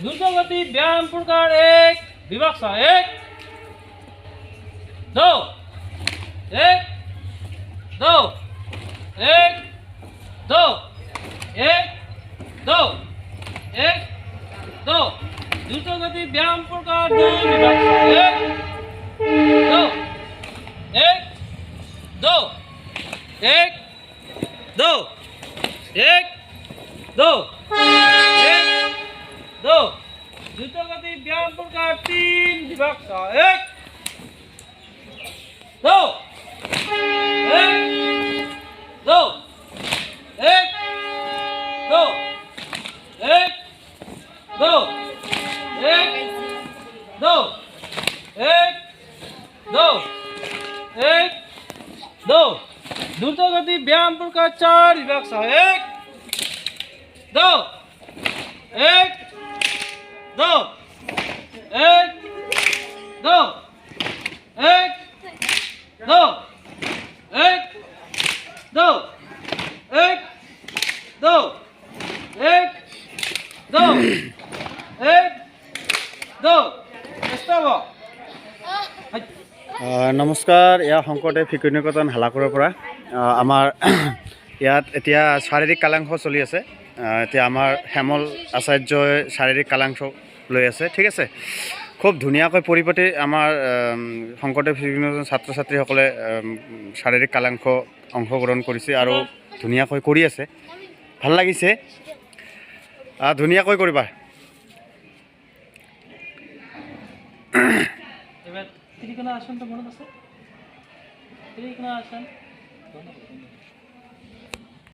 দ্রুতগতি ব্যায়াম প্রকার 1 বিভাগ 1 2 1 2 1 2 1 2 1 2 দ্রুতগতি ব্যায়াম প্রকার 2 বিভাগ 1 2 1 2 1 2 1 2 1 2 দ্রুতগতি ব্যায়াম প্রকার 3 বিভাগ 1 2 1 2 1 2 1 2 1 2 1 2 1 2 দ্রুতগতি ব্যায়াম প্রকার 4 বিভাগ 1 2 1 2 1 2 1 2 1 2 1 2 1 2 1 2 stop নমস্কাৰ, এয়া শংকৰদেৱ শিশু নিকেতন হালাকুৰৰ পৰা আমাৰ ইয়াত এতিয়া শাৰীৰিক কালাংশ চলি আছে। এতিয়া আমাৰ হেমল আচাৰ্যই শাৰীৰিক কালাংশ লৈ আছে, ঠিক আছে। খুব ধুনীয়াকৈ পৰিপাটি আমাৰ শংকৰদেৱ শিশু নিকেতন ছাত্ৰ ছাত্ৰীসকলে শাৰীৰিক কালাংশ অংশগ্ৰহণ কৰিছে আৰু ধুনীয়াকৈ কৰি আছে, ভাল লাগিছে। ধুনীয়াকৈ কৰিবা। এবাৰ ত্ৰিকোণ আসনটা মনে আছে? ত্ৰিকোণ আসন